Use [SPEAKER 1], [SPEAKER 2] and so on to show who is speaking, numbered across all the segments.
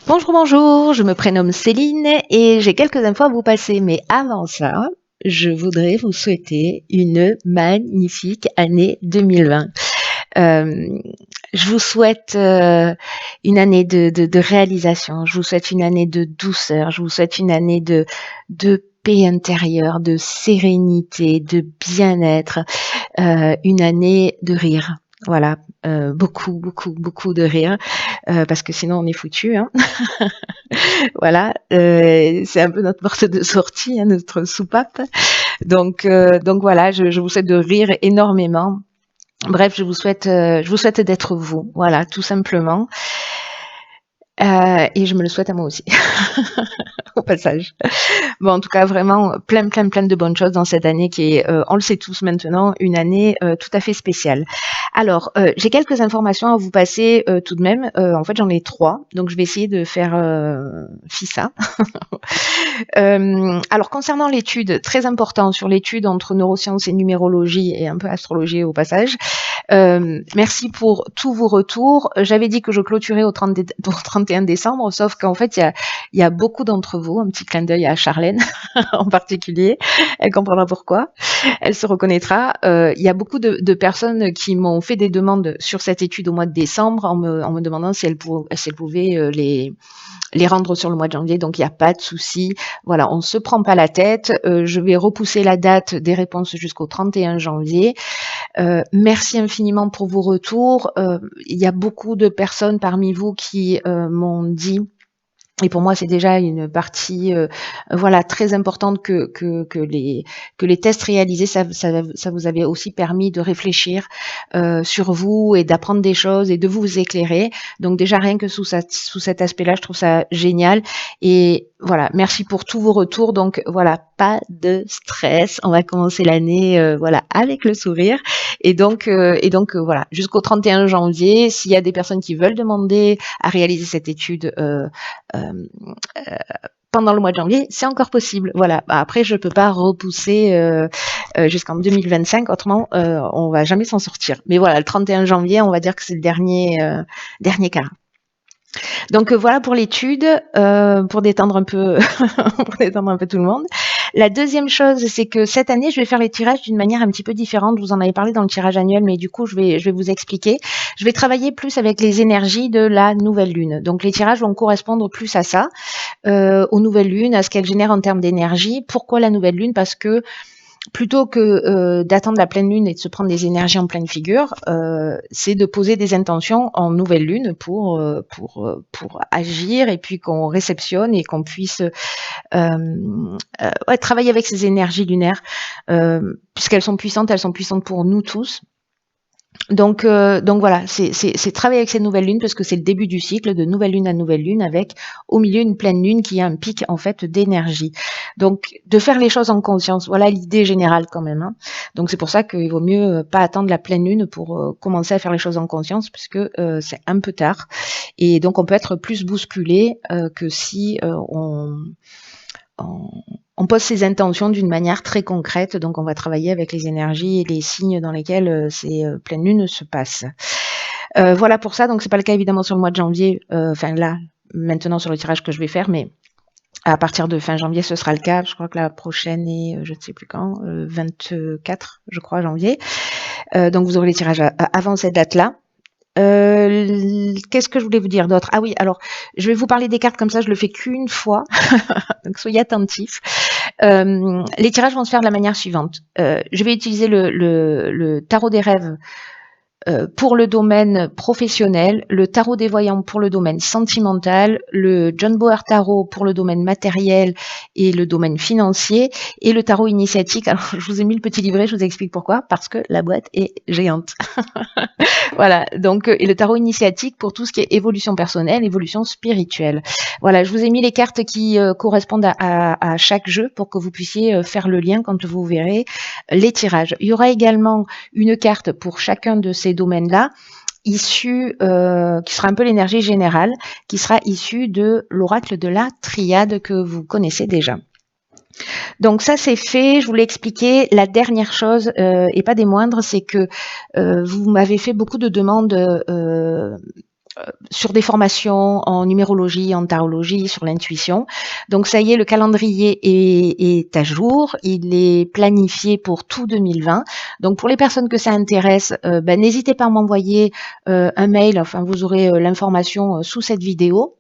[SPEAKER 1] Bonjour, bonjour, je me prénomme Céline et j'ai quelques infos à vous passer. Mais avant ça, je voudrais vous souhaiter une magnifique année 2020. Euh, je vous souhaite une année de réalisation, je vous souhaite une année de douceur, je vous souhaite une année de paix intérieure, de sérénité, de bien-être, une année de rire. Voilà, beaucoup, beaucoup, beaucoup de rire, parce que sinon on est foutu, hein. Voilà, c'est un peu notre porte de sortie, hein, notre soupape. Donc voilà, je vous souhaite de rire énormément. Bref, je vous souhaite d'être vous. Voilà, tout simplement. Et je me le souhaite à moi aussi, au passage. Bon, en tout cas, vraiment plein de bonnes choses dans cette année qui est, on le sait tous maintenant, une année tout à fait spéciale. Alors, j'ai quelques informations à vous passer tout de même. En fait, j'en ai 3, donc je vais essayer de faire FISA. Alors, concernant l'étude, très important sur l'étude entre neurosciences et numérologie et un peu astrologie au passage. Merci pour tous vos retours. J'avais dit que je clôturais au 31 décembre, sauf qu'en fait, il y a beaucoup d'entre vous, un petit clin d'œil à Charlène en particulier, elle comprendra pourquoi, elle se reconnaîtra. Il y a beaucoup de personnes qui m'ont fait des demandes sur cette étude au mois de décembre en me demandant si elles pouvaient les rendre sur le mois de janvier, donc il n'y a pas de souci. Voilà, on ne se prend pas la tête. Je vais repousser la date des réponses jusqu'au 31 janvier. Merci infiniment pour vos retours. Il y a beaucoup de personnes parmi vous qui m'ont dit, et pour moi c'est déjà une partie voilà très importante que les tests réalisés, ça vous avait aussi permis de réfléchir sur vous et d'apprendre des choses et de vous éclairer. Donc déjà rien que sous cet aspect-là, je trouve ça génial. Et voilà, merci pour tous vos retours. Donc voilà, pas de stress. On va commencer l'année voilà avec le sourire. Et donc voilà, jusqu'au 31 janvier, s'il y a des personnes qui veulent demander à réaliser cette étude pendant le mois de janvier, c'est encore possible. Voilà. Après, je peux pas repousser jusqu'en 2025, autrement on va jamais s'en sortir. Mais voilà, le 31 janvier, on va dire que c'est le dernier quart. Donc voilà pour l'étude, pour détendre un peu, pour détendre un peu tout le monde. La deuxième chose, c'est que cette année, je vais faire les tirages d'une manière un petit peu différente. Je vous en avais parlé dans le tirage annuel, mais du coup, je vais vous expliquer. Je vais travailler plus avec les énergies de la nouvelle lune. Donc les tirages vont correspondre plus à ça, aux nouvelles lunes, à ce qu'elles génèrent en termes d'énergie. Pourquoi la nouvelle lune? Parce que plutôt que d'attendre la pleine lune et de se prendre des énergies en pleine figure, c'est de poser des intentions en nouvelle lune pour agir et puis qu'on réceptionne et qu'on puisse ouais, travailler avec ces énergies lunaires, puisqu'elles sont puissantes, elles sont puissantes pour nous tous. Donc voilà, c'est travailler avec ces nouvelles lunes parce que c'est le début du cycle de nouvelle lune à nouvelle lune avec au milieu une pleine lune qui a un pic en fait d'énergie. Donc de faire les choses en conscience, voilà l'idée générale quand même, hein. Donc c'est pour ça qu'il vaut mieux pas attendre la pleine lune pour commencer à faire les choses en conscience puisque c'est un peu tard et donc on peut être plus bousculé que si on pose ses intentions d'une manière très concrète, donc on va travailler avec les énergies et les signes dans lesquels ces pleines lunes se passent. Voilà pour ça, donc c'est pas le cas évidemment sur le mois de janvier, enfin là, maintenant sur le tirage que je vais faire, mais à partir de fin janvier, ce sera le cas. Je crois que la prochaine est, je ne sais plus quand, 24, je crois, janvier. Donc vous aurez les tirages avant cette date-là. Qu'est-ce que je voulais vous dire d'autre? Ah oui, alors je vais vous parler des cartes comme ça, je le fais qu'une fois, donc soyez attentifs. Les tirages vont se faire de la manière suivante. Je vais utiliser le tarot des rêves pour le domaine professionnel, le tarot des voyants pour le domaine sentimental, le John Boer Tarot pour le domaine matériel et le domaine financier, et le tarot initiatique. Alors, je vous ai mis le petit livret, je vous explique pourquoi, parce que la boîte est géante. Voilà, donc, et le tarot initiatique pour tout ce qui est évolution personnelle, évolution spirituelle. Voilà, je vous ai mis les cartes qui correspondent à chaque jeu pour que vous puissiez faire le lien quand vous verrez les tirages. Il y aura également une carte pour chacun de ces domaines-là, issue, qui sera un peu l'énergie générale, qui sera issue de l'oracle de la triade que vous connaissez déjà. Donc ça c'est fait, je vous l'ai expliqué. La dernière chose, et pas des moindres, c'est que vous m'avez fait beaucoup de demandes sur des formations en numérologie, en tarologie, sur l'intuition. Donc ça y est, le calendrier est à jour, il est planifié pour tout 2020. Donc pour les personnes que ça intéresse, n'hésitez pas à m'envoyer un mail, enfin vous aurez l'information sous cette vidéo.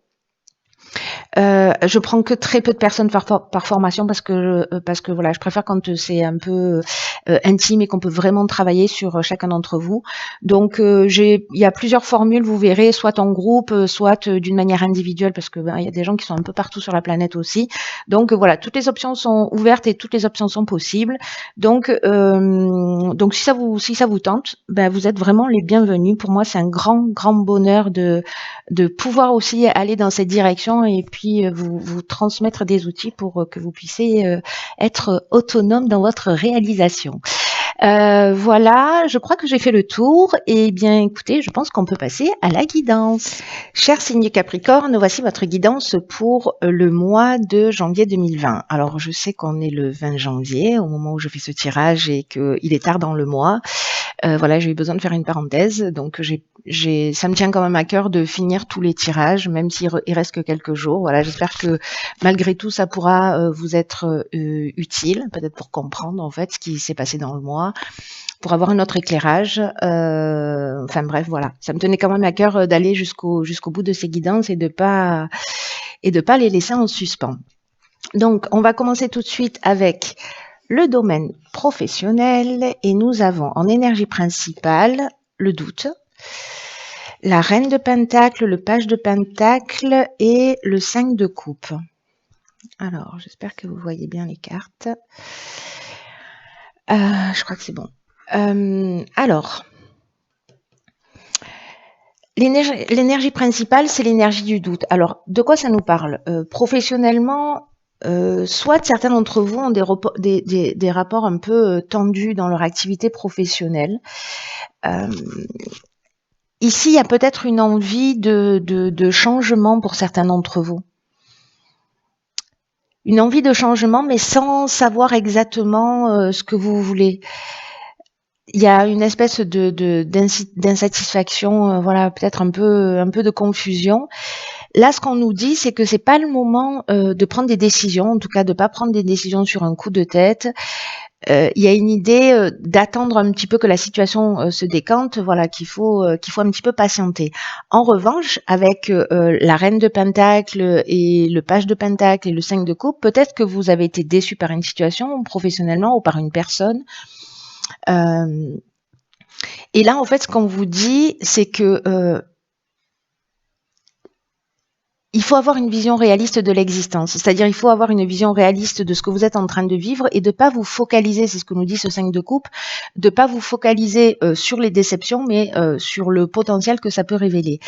[SPEAKER 1] Je prends que très peu de personnes par formation parce que voilà, je préfère quand c'est un peu intime et qu'on peut vraiment travailler sur chacun d'entre vous. Donc il y a plusieurs formules, vous verrez, soit en groupe, soit d'une manière individuelle, parce que il y a des gens qui sont un peu partout sur la planète aussi. Donc voilà, toutes les options sont ouvertes et toutes les options sont possibles. Donc si ça vous tente, vous êtes vraiment les bienvenus. Pour moi, c'est un grand bonheur de pouvoir aussi aller dans cette direction et puis vous transmettre des outils pour que vous puissiez être autonome dans votre réalisation. Voilà, je crois que j'ai fait le tour. Et bien, écoutez, je pense qu'on peut passer à la guidance. Cher signe Capricorne, voici votre guidance pour le mois de janvier 2020. Alors, je sais qu'on est le 20 janvier au moment où je fais ce tirage et qu'il est tard dans le mois. Voilà, j'ai eu besoin de faire une parenthèse, donc ça me tient quand même à cœur de finir tous les tirages, même s'il reste que quelques jours. Voilà, j'espère que malgré tout, ça pourra vous être utile, peut-être pour comprendre en fait ce qui s'est passé dans le mois, pour avoir un autre éclairage. Enfin bref, voilà, ça me tenait quand même à cœur d'aller jusqu'au bout de ces guidances et de pas les laisser en suspens. Donc, on va commencer tout de suite avec le domaine professionnel et nous avons en énergie principale le doute, la reine de pentacle, le page de pentacle et le 5 de coupe. Alors, j'espère que vous voyez bien les cartes. Je crois que c'est bon. Alors, l'énergie principale, c'est l'énergie du doute. Alors, de quoi ça nous parle? Professionnellement, soit certains d'entre vous ont des rapports un peu tendus dans leur activité professionnelle. Ici, il y a peut-être une envie de changement pour certains d'entre vous. Une envie de changement, mais sans savoir exactement ce que vous voulez. Il y a une espèce d'insatisfaction, voilà, peut-être un peu de confusion. Là, ce qu'on nous dit, c'est que c'est pas le moment de prendre des décisions, en tout cas de pas prendre des décisions sur un coup de tête. Il y a une idée d'attendre un petit peu que la situation se décante, voilà, qu'il faut un petit peu patienter. En revanche, avec la reine de pentacle et le page de pentacle et le 5 de coupe, peut-être que vous avez été déçu par une situation professionnellement ou par une personne. Et là, en fait, ce qu'on vous dit, c'est que il faut avoir une vision réaliste de l'existence, c'est-à-dire il faut avoir une vision réaliste de ce que vous êtes en train de vivre et de pas vous focaliser, c'est ce que nous dit ce 5 de coupe, de pas vous focaliser sur les déceptions, mais sur le potentiel que ça peut révéler.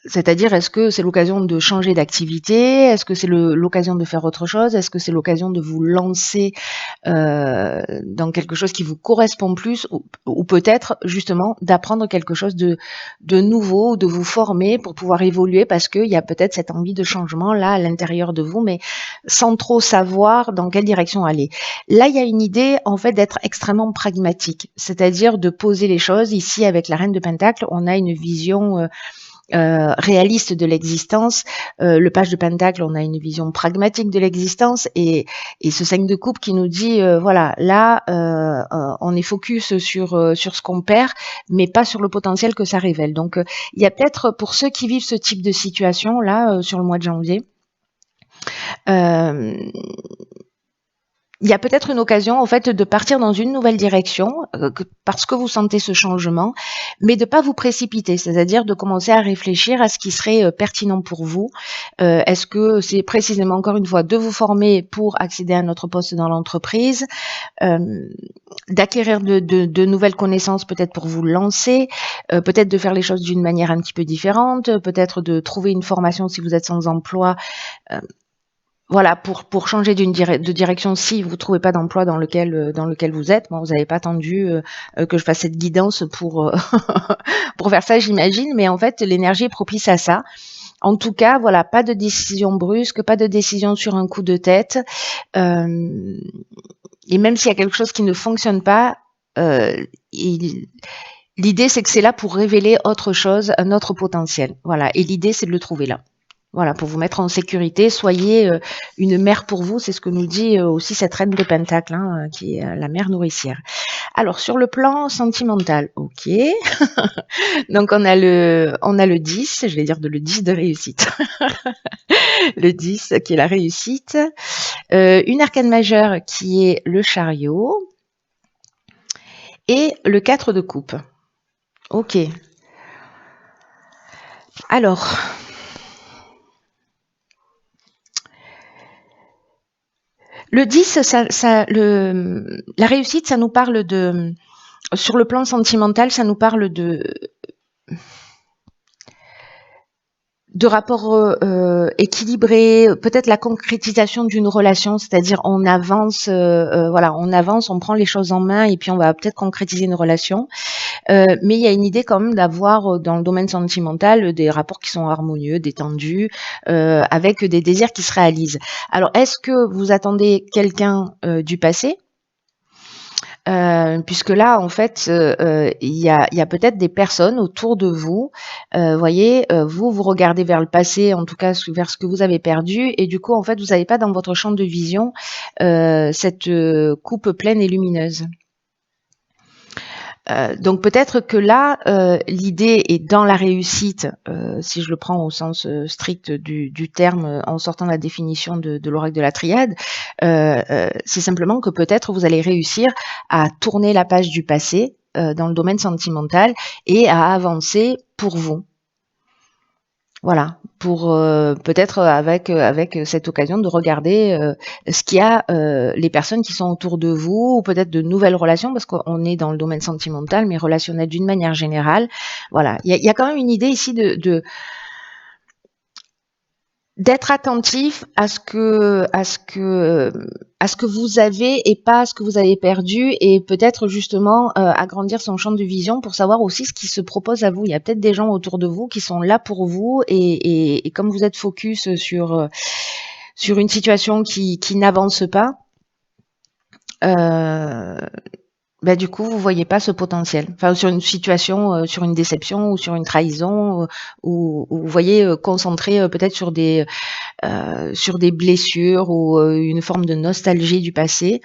[SPEAKER 1] C'est-à-dire, est-ce que c'est l'occasion de changer d'activité? Est-ce que c'est l'occasion de faire autre chose? Est-ce que c'est l'occasion de vous lancer dans quelque chose qui vous correspond plus? Ou peut-être, justement, d'apprendre quelque chose de nouveau, de vous former pour pouvoir évoluer, parce qu'il y a peut-être cette envie de changement là à l'intérieur de vous, mais sans trop savoir dans quelle direction aller. Là, il y a une idée, en fait, d'être extrêmement pragmatique, c'est-à-dire de poser les choses. Ici, avec la reine de pentacle, on a une vision réaliste de l'existence. Le page de pentacle, on a une vision pragmatique de l'existence, et ce 5 de coupe qui nous dit voilà, là on est focus sur ce qu'on perd, mais pas sur le potentiel que ça révèle. Donc il y a peut-être, pour ceux qui vivent ce type de situation là sur le mois de janvier, il y a peut-être une occasion, en fait, de partir dans une nouvelle direction, parce que vous sentez ce changement, mais de pas vous précipiter, c'est-à-dire de commencer à réfléchir à ce qui serait pertinent pour vous. Est-ce que c'est précisément, encore une fois, de vous former pour accéder à un autre poste dans l'entreprise, d'acquérir de nouvelles connaissances, peut-être pour vous lancer, peut-être de faire les choses d'une manière un petit peu différente, peut-être de trouver une formation si vous êtes sans emploi, voilà, pour changer de direction si vous trouvez pas d'emploi dans lequel vous êtes. Bon, vous n'avez pas attendu que je fasse cette guidance pour pour faire ça, j'imagine, mais en fait l'énergie est propice à ça. En tout cas, voilà, pas de décision brusque, pas de décision sur un coup de tête. Et même s'il y a quelque chose qui ne fonctionne pas, L'idée, c'est que c'est là pour révéler autre chose, un autre potentiel. Voilà. Et l'idée, c'est de le trouver là. Voilà, pour vous mettre en sécurité, soyez une mère pour vous, c'est ce que nous dit aussi cette reine de Pentacle, hein, qui est la mère nourricière. Alors sur le plan sentimental, ok. Donc on a le 10, je vais dire le 10 de réussite. Le 10 qui est la réussite. Une arcane majeure qui est le chariot. Et le 4 de coupe. Ok. Alors, le 10, la réussite, ça nous parle de, sur le plan sentimental, ça nous parle de rapports équilibrés, peut-être la concrétisation d'une relation, c'est-à-dire on avance, voilà, on avance, on prend les choses en main et puis on va peut-être concrétiser une relation. Mais il y a une idée quand même d'avoir dans le domaine sentimental des rapports qui sont harmonieux, détendus, avec des désirs qui se réalisent. Alors, est-ce que vous attendez quelqu'un du passé? Puisque là, en fait, il y a peut-être des personnes autour de vous, voyez, vous regardez vers le passé, en tout cas vers ce que vous avez perdu, et du coup, en fait, vous n'avez pas dans votre champ de vision cette coupe pleine et lumineuse. Donc peut-être que là, l'idée est dans la réussite, si je le prends au sens strict du terme, en sortant de la définition de l'oracle de la triade, c'est simplement que peut-être vous allez réussir à tourner la page du passé dans le domaine sentimental et à avancer pour vous. Voilà, pour peut-être avec cette occasion de regarder ce qu'il y a, les personnes qui sont autour de vous, ou peut-être de nouvelles relations, parce qu'on est dans le domaine sentimental, mais relationnel d'une manière générale. Voilà, il y a quand même une idée ici d'être attentif à ce que vous avez et pas à ce que vous avez perdu, et peut-être justement agrandir son champ de vision pour savoir aussi ce qui se propose à vous. Il y a peut-être des gens autour de vous qui sont là pour vous, et comme vous êtes focus sur une situation qui n'avance pas, bah, du coup, vous voyez pas ce potentiel. Enfin, sur une situation, sur une déception ou sur une trahison, ou vous voyez concentré peut-être sur des blessures ou une forme de nostalgie du passé.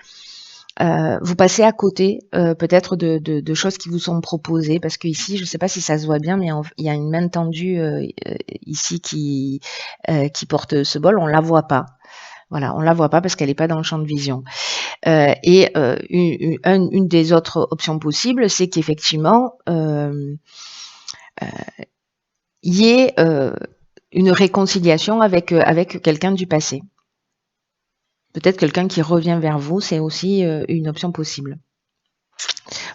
[SPEAKER 1] Vous passez à côté peut-être de choses qui vous sont proposées, parce que ici, je ne sais pas si ça se voit bien, mais il y a une main tendue ici qui porte ce bol. On la voit pas. Voilà, on la voit pas parce qu'elle n'est pas dans le champ de vision. Et une des autres options possibles, c'est qu'effectivement, il y ait une réconciliation avec quelqu'un du passé. Peut-être quelqu'un qui revient vers vous, c'est aussi une option possible.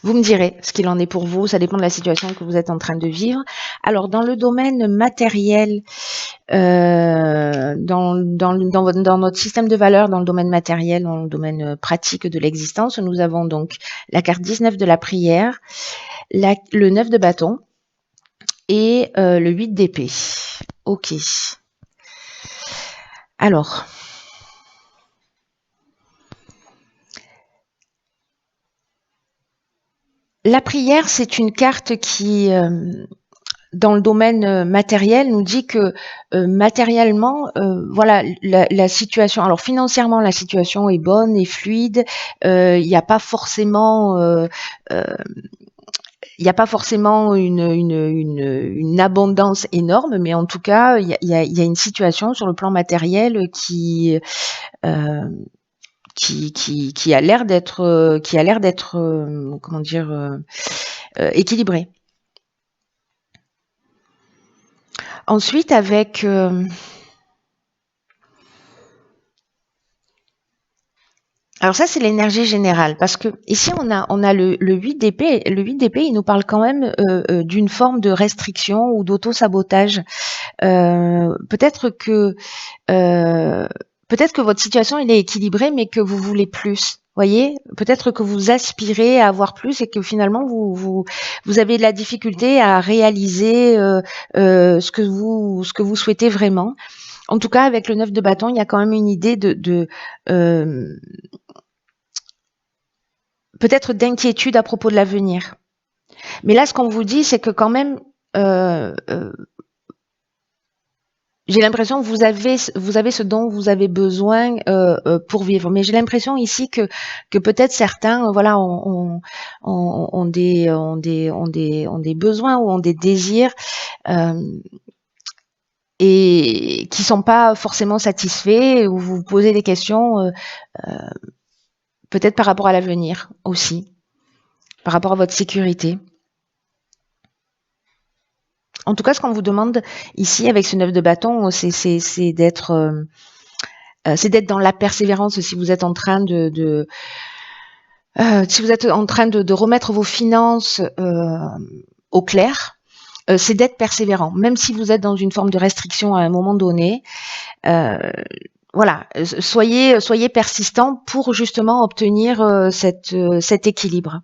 [SPEAKER 1] Vous me direz ce qu'il en est pour vous, ça dépend de la situation que vous êtes en train de vivre. Alors, dans le domaine matériel, dans notre système de valeurs, dans le domaine matériel, dans le domaine pratique de l'existence, nous avons donc la carte 19 de la prière, le 9 de bâton et le 8 d'épée. Ok. Alors, la prière, c'est une carte qui, dans le domaine matériel, nous dit que matériellement, voilà, la situation. Alors financièrement, la situation est bonne et fluide. Il n'y a pas forcément une abondance énorme, mais en tout cas, il y a une situation sur le plan matériel qui a l'air d'être comment dire, équilibrée. Ensuite, avec alors ça, c'est l'énergie générale, parce que ici on a le 8 d'épée. Le 8 d'épée, il nous parle quand même d'une forme de restriction ou d'auto-sabotage. Peut-être que votre situation elle est équilibrée, mais que vous voulez plus. Voyez, peut-être que vous aspirez à avoir plus et que finalement vous avez de la difficulté à réaliser ce que vous souhaitez vraiment. En tout cas, avec le 9 de bâton, il y a quand même une idée de peut-être d'inquiétude à propos de l'avenir. Mais là, ce qu'on vous dit, c'est que quand même, j'ai l'impression que vous avez ce dont vous avez besoin pour vivre. Mais j'ai l'impression ici que peut-être certains, voilà, ont des besoins ou ont des désirs euh, et qui sont pas forcément satisfaits, ou vous vous posez des questions peut-être par rapport à l'avenir aussi, par rapport à votre sécurité. En tout cas, ce qu'on vous demande ici avec ce 9 de bâton, c'est d'être dans la persévérance. Si vous êtes en train si vous êtes en train de remettre vos finances au clair, c'est d'être persévérant, même si vous êtes dans une forme de restriction à un moment donné. Voilà, soyez persistant pour justement obtenir cet équilibre.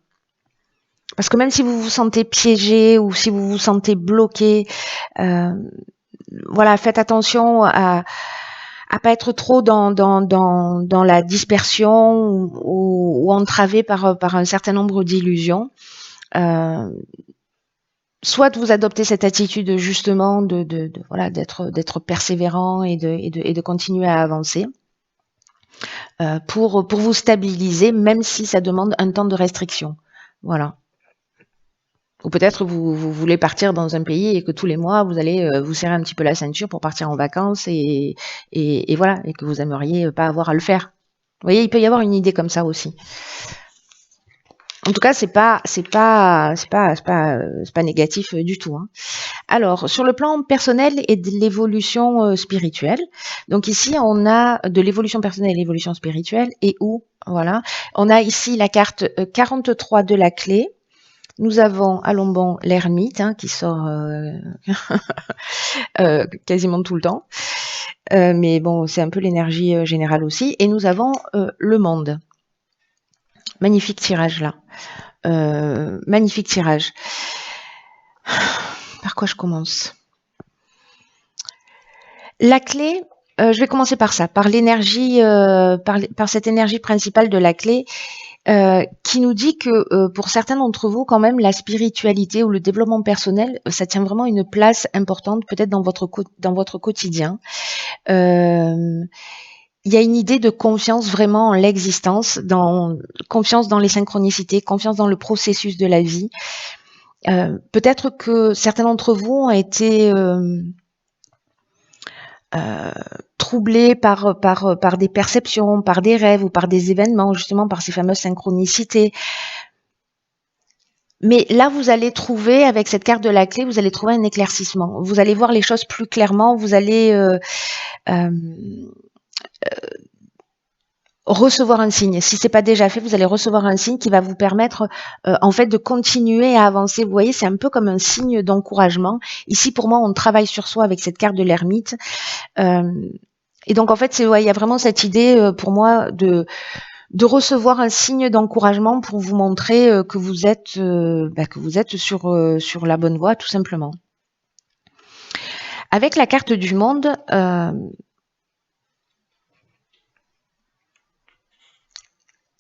[SPEAKER 1] Parce que même si vous vous sentez piégé ou si vous vous sentez bloqué, voilà, faites attention à pas être trop dans la dispersion ou entravé par un certain nombre d'illusions. Soit vous adoptez cette attitude justement voilà, d'être persévérant et de continuer à avancer pour vous stabiliser, même si ça demande un temps de restriction. Voilà. Ou peut-être vous voulez partir dans un pays et que tous les mois vous allez vous serrer un petit peu la ceinture pour partir en vacances et voilà, et que vous aimeriez pas avoir à le faire. Vous voyez, il peut y avoir une idée comme ça aussi. En tout cas, c'est pas négatif du tout, hein. Alors, sur le plan personnel et de l'évolution spirituelle, donc ici on a de l'évolution personnelle et l'évolution spirituelle, et où, voilà, on a ici la carte 43 de la clé. Nous avons à l'ombon l'ermite qui sort quasiment tout le temps, mais bon, c'est un peu l'énergie générale aussi. Et nous avons le monde. Magnifique tirage là. Magnifique tirage. Par quoi je commence? La clé, je vais commencer par ça, par l'énergie, par cette énergie principale de la clé, qui nous dit que pour certains d'entre vous, quand même, la spiritualité ou le développement personnel, ça tient vraiment une place importante, peut-être dans votre quotidien. Il y a une idée de confiance vraiment en l'existence, confiance dans les synchronicités, confiance dans le processus de la vie. Peut-être que certains d'entre vous ont été troublés par des perceptions, par des rêves ou par des événements, justement par ces fameuses synchronicités. Mais là, vous allez trouver, avec cette carte de la clé, vous allez trouver un éclaircissement. Vous allez voir les choses plus clairement, vous allez recevoir un signe. Si c'est pas déjà fait, vous allez recevoir un signe qui va vous permettre en fait de continuer à avancer. Vous voyez, c'est un peu comme un signe d'encouragement. Ici, pour moi, on travaille sur soi avec cette carte de l'ermite. Et donc, en fait, il y a vraiment cette idée pour moi de recevoir un signe d'encouragement pour vous montrer que vous êtes sur la bonne voie, tout simplement. Avec la carte du monde,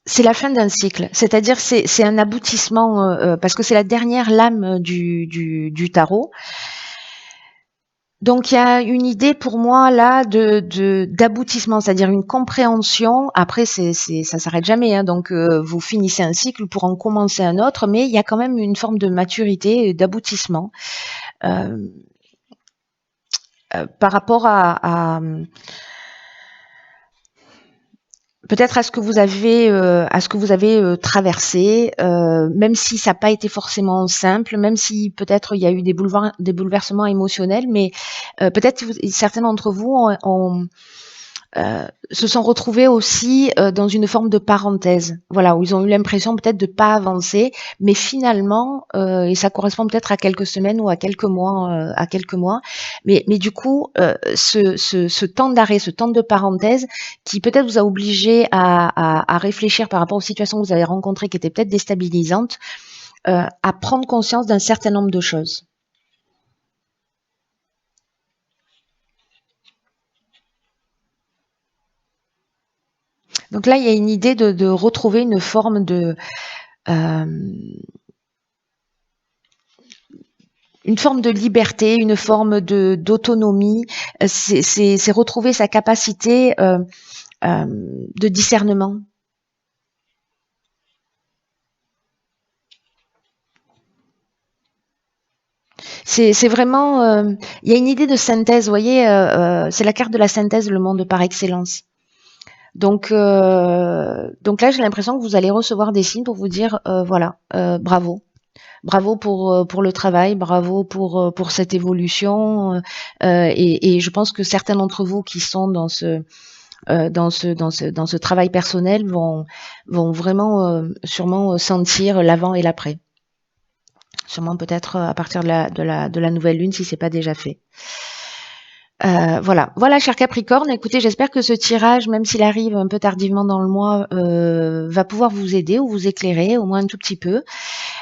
[SPEAKER 1] c'est la fin d'un cycle, c'est-à-dire c'est un aboutissement parce que c'est la dernière lame du tarot. Donc il y a une idée pour moi là d'aboutissement, c'est-à-dire une compréhension. Après ça s'arrête jamais, donc vous finissez un cycle pour en commencer un autre, mais il y a quand même une forme de maturité et d'aboutissement par rapport à peut-être à ce que vous avez traversé, même si ça n'a pas été forcément simple, même si peut-être il y a eu des bouleversements émotionnels, mais peut-être certains d'entre vous se sont retrouvés aussi dans une forme de parenthèse, voilà, où ils ont eu l'impression peut-être de pas avancer, mais finalement, et ça correspond peut-être à quelques semaines ou à quelques mois, mais du coup, ce temps d'arrêt, ce temps de parenthèse, qui peut-être vous a obligé à réfléchir par rapport aux situations que vous avez rencontrées, qui étaient peut-être déstabilisantes, à prendre conscience d'un certain nombre de choses. Donc là, il y a une idée de retrouver une forme une forme de liberté, une forme d'autonomie. C'est retrouver sa capacité de discernement. C'est vraiment, il y a une idée de synthèse, vous voyez, c'est la carte de la synthèse, le monde par excellence. Donc là, j'ai l'impression que vous allez recevoir des signes pour vous dire, voilà, bravo. Bravo pour le travail, bravo pour cette évolution. Et je pense que certains d'entre vous qui sont dans ce travail personnel vont vraiment sûrement sentir l'avant et l'après. Sûrement peut-être à partir de la nouvelle lune si c'est pas déjà fait. Voilà, cher Capricorne. Écoutez, j'espère que ce tirage, même s'il arrive un peu tardivement dans le mois, va pouvoir vous aider ou vous éclairer, au moins un tout petit peu.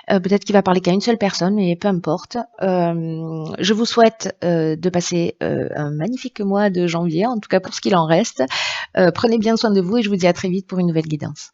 [SPEAKER 1] Peut-être qu'il va parler qu'à une seule personne, mais peu importe. Je vous souhaite de passer un magnifique mois de janvier, en tout cas pour ce qu'il en reste. Prenez bien soin de vous et je vous dis à très vite pour une nouvelle guidance.